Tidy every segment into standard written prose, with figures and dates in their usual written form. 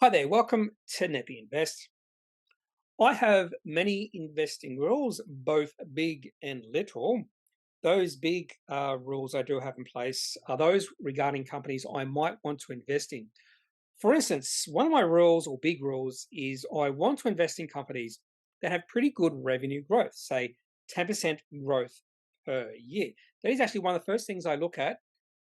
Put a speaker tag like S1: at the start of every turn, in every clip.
S1: Hi there, welcome to Kneppy Invest. I have many investing rules, both big and little. Those big rules I do have in place are those regarding companies I might want to invest in. For instance, one of my rules or big rules is I want to invest in companies that have pretty good revenue growth, say 10% growth per year. That is actually one of the first things I look at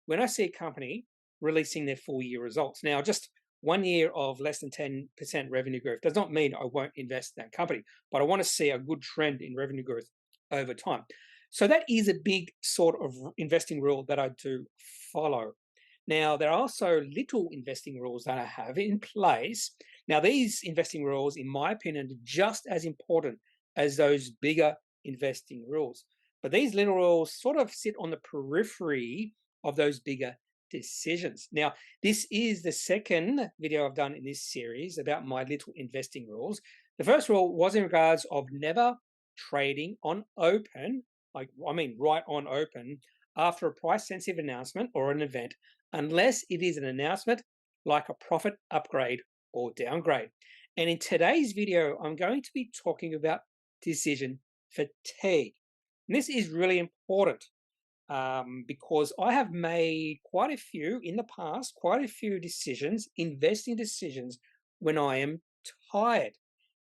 S1: when I see a company releasing their full year results. Now, just 1 year of less than 10% revenue growth does not mean I won't invest in that company, but I want to see a good trend in revenue growth over time. So that is a big sort of investing rule that I do follow. Now, there are also little investing rules that I have in place. Now, these investing rules, in my opinion, are just as important as those bigger investing rules. But these little rules sort of sit on the periphery of those bigger decisions. Now, this is the second video I've done in this series about my little investing rules. The first rule was in regards of never trading on open, right on open, after a price sensitive announcement or an event, unless it is an announcement like a profit upgrade or downgrade. And in today's video, I'm going to be talking about decision fatigue. And this is really important because I have made quite a few in the past, quite a few decisions, investing decisions when I am tired.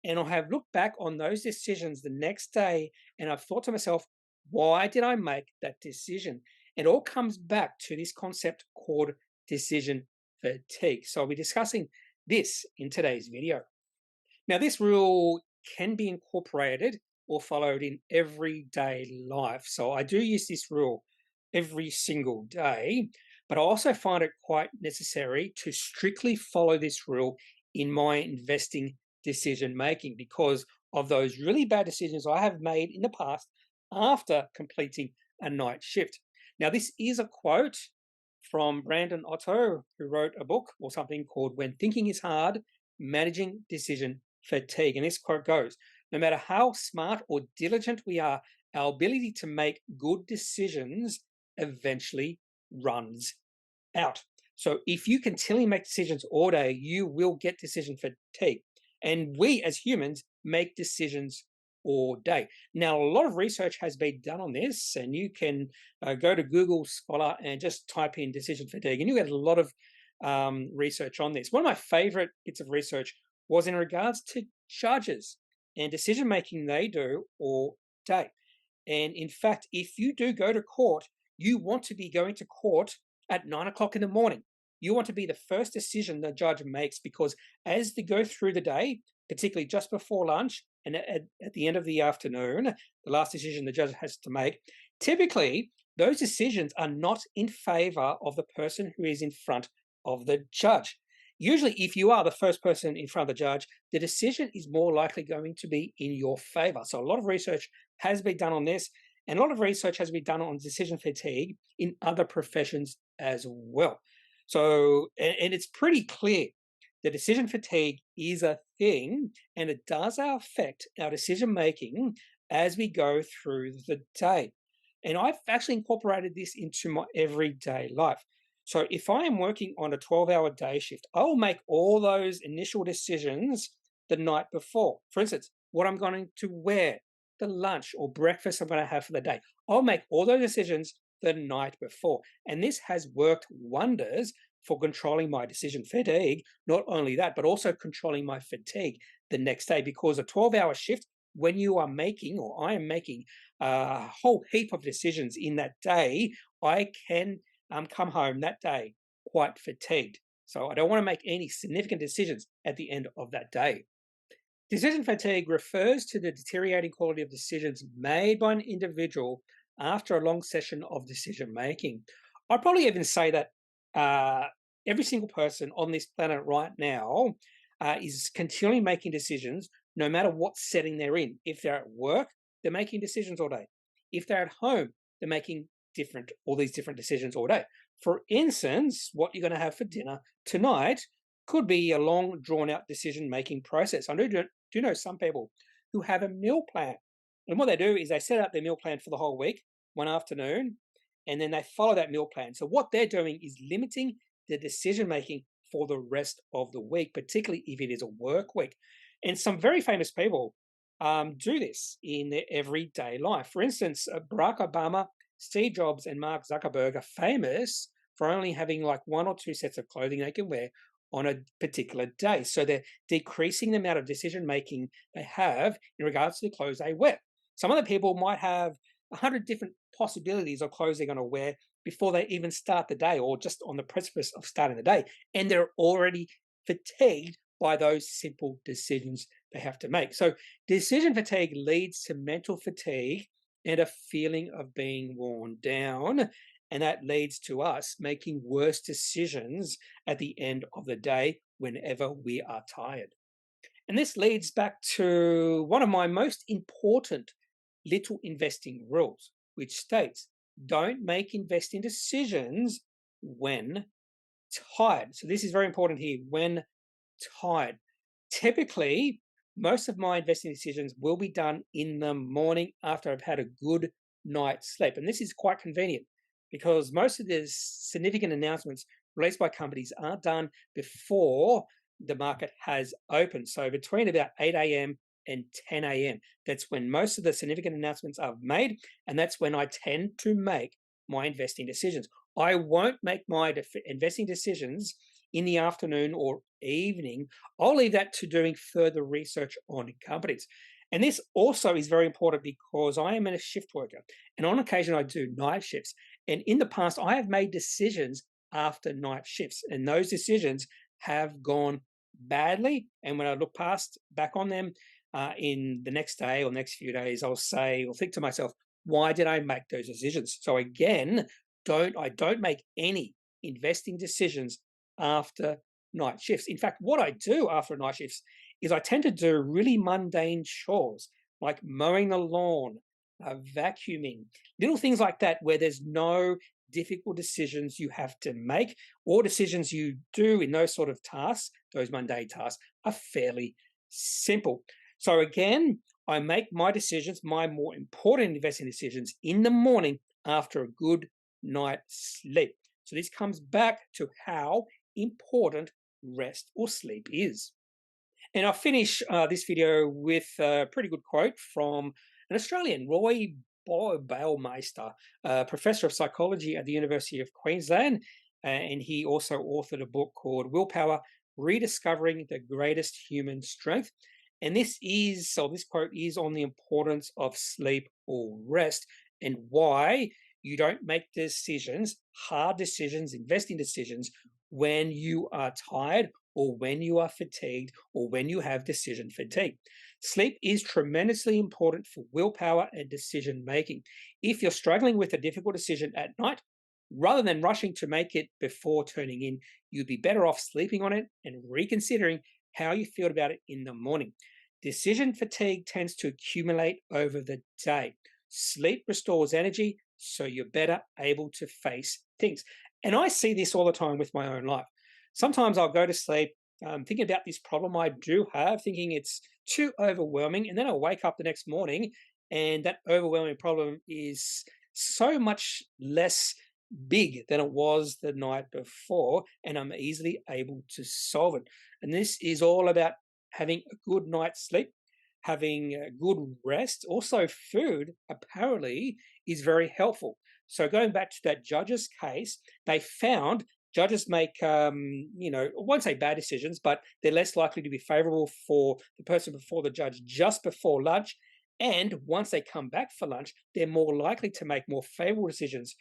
S1: And I have looked back on those decisions the next day and I've thought to myself, why did I make that decision? It all comes back to this concept called decision fatigue. So I'll be discussing this in today's video. Now, this rule can be incorporated or followed in everyday life. So I do use this rule every single day, but I also find it quite necessary to strictly follow this rule in my investing decision making because of those really bad decisions I have made in the past after completing a night shift. Now, this is a quote from Brandon Otto, who wrote a book or something called When Thinking is Hard, Managing Decision Fatigue. And this quote goes, no matter how smart or diligent we are, our ability to make good decisions eventually runs out. So if you continually make decisions all day, you will get decision fatigue. And we as humans make decisions all day. Now, a lot of research has been done on this, and you can go to Google Scholar and just type in decision fatigue, and you get a lot of research on this. One of my favorite bits of research was in regards to judges and decision making they do all day. And in fact, if you do go to court, you want to be going to court at 9 o'clock in the morning. You want to be the first decision the judge makes because as they go through the day, particularly just before lunch and at the end of the afternoon, the last decision the judge has to make, typically those decisions are not in favor of the person who is in front of the judge. Usually, if you are the first person in front of the judge, the decision is more likely going to be in your favor. So a lot of research has been done on this, and a lot of research has been done on decision fatigue in other professions as well. So, and it's pretty clear that decision fatigue is a thing, and it does affect our decision making as we go through the day. And I've actually incorporated this into my everyday life. So if I am working on a 12-hour day shift, I'll make all those initial decisions the night before. For instance, what I'm going to wear, the lunch or breakfast I'm going to have for the day. I'll make all those decisions the night before. And this has worked wonders for controlling my decision fatigue. Not only that, but also controlling my fatigue the next day, because a 12-hour shift, when you are making, or I am making a whole heap of decisions in that day, I can come home that day quite fatigued. So I don't want to make any significant decisions at the end of that day. Decision fatigue refers to the deteriorating quality of decisions made by an individual after a long session of decision making. I'd probably even say that every single person on this planet right now is continually making decisions no matter what setting they're in. If they're at work, they're making decisions all day. If they're at home, they're making all these different decisions all day. For instance, what you're going to have for dinner tonight could be a long, drawn-out decision-making process. I do know some people who have a meal plan. And what they do is they set out their meal plan for the whole week, one afternoon, and then they follow that meal plan. So what they're doing is limiting the decision-making for the rest of the week, particularly if it is a work week. And some very famous people do this in their everyday life. For instance, Barack Obama, Steve Jobs, and Mark Zuckerberg are famous for only having like one or two sets of clothing they can wear on a particular day. So they're decreasing the amount of decision making they have in regards to the clothes they wear. Some other people might have 100 different possibilities of clothes they're going to wear before they even start the day or just on the precipice of starting the day. And they're already fatigued by those simple decisions they have to make. So decision fatigue leads to mental fatigue and a feeling of being worn down. And that leads to us making worse decisions at the end of the day whenever we are tired. And this leads back to one of my most important little investing rules, which states don't make investing decisions when tired. So this is very important here, when tired. Typically, most of my investing decisions will be done in the morning after I've had a good night's sleep. And this is quite convenient because most of the significant announcements released by companies are done before the market has opened. So between about 8 a.m. and 10 a.m., that's when most of the significant announcements are made. And that's when I tend to make my investing decisions. I won't make my investing decisions in the afternoon or evening. I'll leave that to doing further research on companies. And this also is very important because I am a shift worker. And on occasion, I do night shifts. And in the past, I have made decisions after night shifts. And those decisions have gone badly. And when I look back on them in the next day or next few days, I'll think to myself, why did I make those decisions? So again, I don't make any investing decisions after night shifts. In fact, what I do after night shifts is I tend to do really mundane chores like mowing the lawn, vacuuming, little things like that where there's no difficult decisions you have to make, or decisions you do in those sort of tasks, those mundane tasks, are fairly simple. So again, I make my decisions, my more important investing decisions, in the morning after a good night's sleep. So this comes back to how important rest or sleep is. And I'll finish this video with a pretty good quote from an Australian, Roy Baumeister, professor of psychology at the University of Queensland. And he also authored a book called Willpower, Rediscovering the Greatest Human Strength. And this quote is on the importance of sleep or rest and why you don't make decisions, hard decisions, investing decisions, when you are tired or when you are fatigued or when you have decision fatigue. Sleep is tremendously important for willpower and decision making. If you're struggling with a difficult decision at night, rather than rushing to make it before turning in, you'd be better off sleeping on it and reconsidering how you feel about it in the morning. Decision fatigue tends to accumulate over the day. Sleep restores energy, so you're better able to face things. And I see this all the time with my own life. Sometimes I'll go to sleep thinking about this problem I do have, thinking it's too overwhelming, and then I'll wake up the next morning and that overwhelming problem is so much less big than it was the night before, and I'm easily able to solve it. And this is all about having a good night's sleep, having a good rest. Also, food apparently is very helpful. So going back to that judge's case, they found judges make, I won't say bad decisions, but they're less likely to be favorable for the person before the judge just before lunch. And once they come back for lunch, they're more likely to make more favorable decisions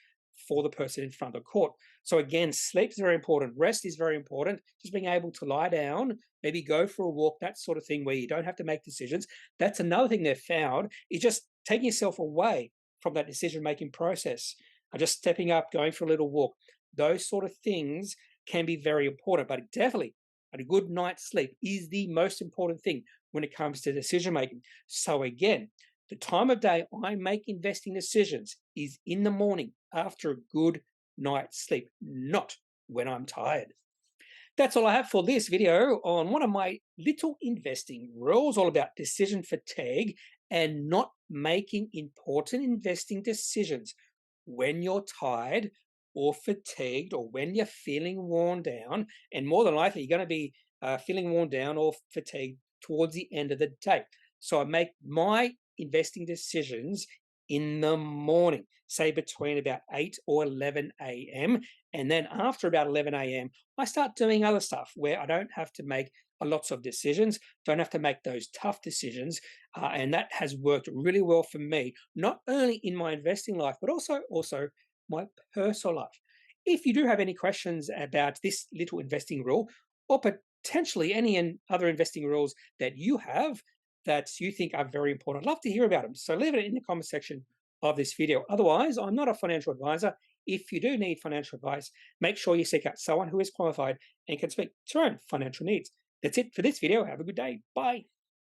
S1: for the person in front of the court. So again, sleep is very important. Rest is very important. Just being able to lie down, maybe go for a walk, that sort of thing where you don't have to make decisions. That's another thing they've found, is just taking yourself away from that decision-making process. Just stepping up, going for a little walk. Those sort of things can be very important, but definitely a good night's sleep is the most important thing when it comes to decision-making. So again, the time of day I make investing decisions is in the morning after a good night's sleep, not when I'm tired. That's all I have for this video on one of my little investing rules, all about decision fatigue and not making important investing decisions when you're tired or fatigued, or when you're feeling worn down, and more than likely you're going to be feeling worn down or fatigued towards the end of the day. So I make my investing decisions in the morning, say between about 8 or 11 a.m. And then after about 11 a.m., I start doing other stuff where I don't have to make lots of decisions, don't have to make those tough decisions. And that has worked really well for me, not only in my investing life, but also my personal life. If you do have any questions about this little investing rule, or potentially any other investing rules that you have that you think are very important, I'd love to hear about them. So leave it in the comment section of this video. Otherwise, I'm not a financial advisor. If you do need financial advice, make sure you seek out someone who is qualified and can speak to your own financial needs. That's it for this video. Have a good day. Bye.